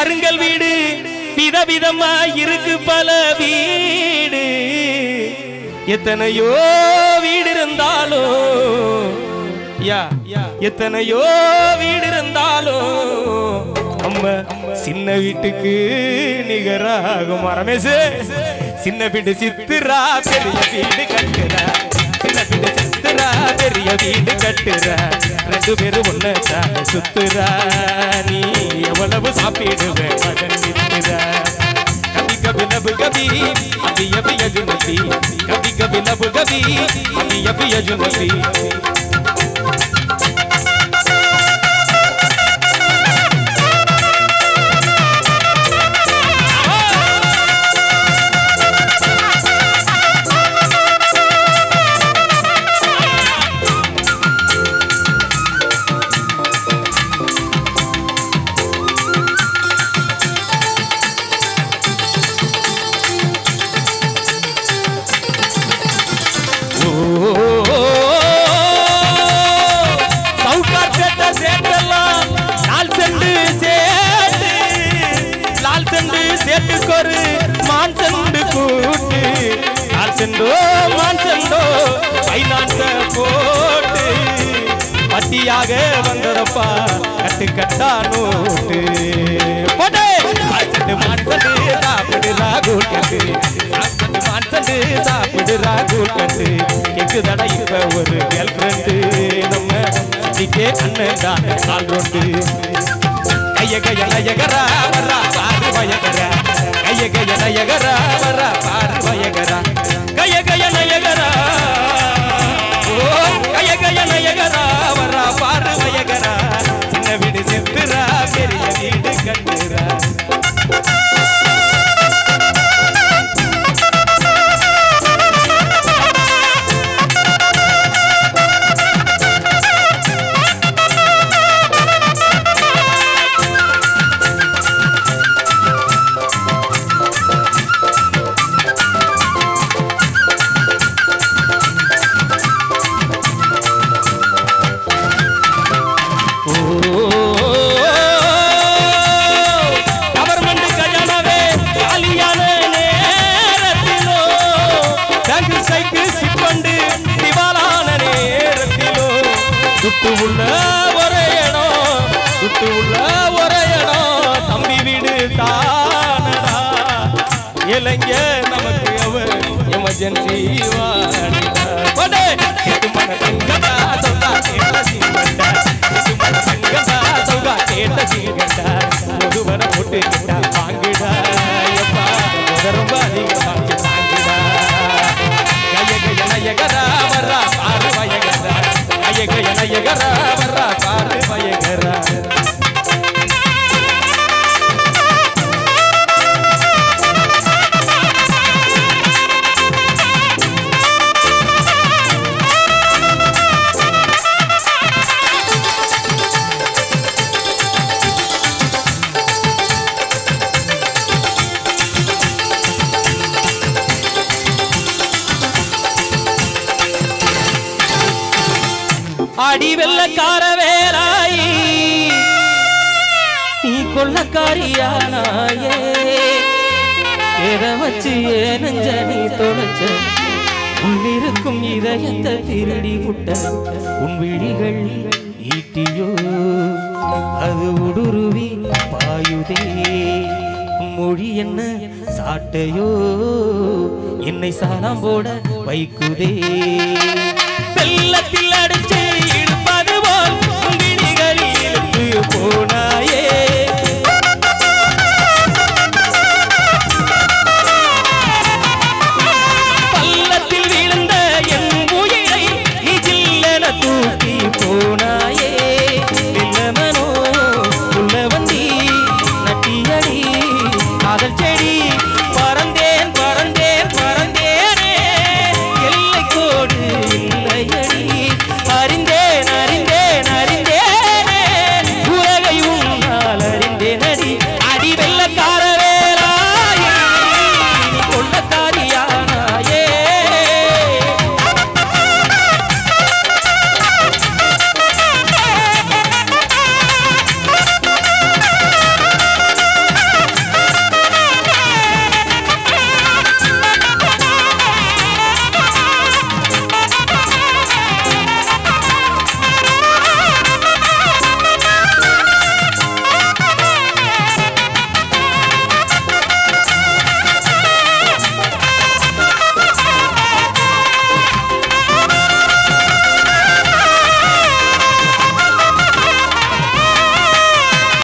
கருங்கல் வீடு விதவிதமா இருக்கு பல வீடு எத்தனையோ வீடு இருந்தாலும் எத்தனையோ வீடு இருந்தாலும் நம்ம சின்ன வீட்டுக்கு நிகராகும் ரமேஷ் சின்ன வீடு சித்துரா பெரிய வீடு கட்டுறா சின்ன வீடு சித்துரா பெரிய வீடு கட்டுறா ரெண்டு பேரும் ஒண்ணு தானே சுத்துறா நீ எவ்வளவு சாப்பிடுவேன் மகன் வித்துறா கபி கபி லபு கபி அபி அபி அஜுனபி கபி கபி லபு கபி அபி அபி அஜுனபி பட்டியாக வந்ததப்பா கட்டு கட்டா நோட்டு சாப்பிடுறா கூழ் கட்டு மான்சண்டு சாப்பிடுறா கூழ் கட்டு கேக்குதடா இப்ப ஒரு கேர்ள் ஃப்ரெண்டு நம்ம சிட்டிக்கே அண்ணன் தான் கால் ரோண்டு கைய கைய நயகரா வரா பாரு வயகரா கைய கைய நயகரா வரா பாரு வயகரா கைய கைய நயகரா கைய கைய நயகரா வரா பாரு வயகரா சின்ன வீடு செத்துறா பெரிய வீடு கட்டுறா தம்பி வீடு தானடா இளைஞ நமக்கு அவர் எமர்ஜென்சி முதுவர போட்டு கிட்டா வாங்கிடா எப்பா ரொம்ப அதிகமாக தாங்கிடா கைய கைய நயகரா வரா பாரு வயகரா கைய கைய நயகரா வரா பாரு வயகரா அடி வெள்ளக்கார வேலாயி நீ கொள்ளக்காரியானாயே எதை வச்சு நெஞ்ச நீ தொலைச்ச உள்ளிருக்கும் இதயத்தை திருடி விட்ட உன் விழிகள் ஈட்டியோ அது உடுருவி பாயுதே உன் மொழி என்ன சாட்டையோ என்னை சாலாம் போட வைக்குதே வெள்ளத்தில் அடிச்சு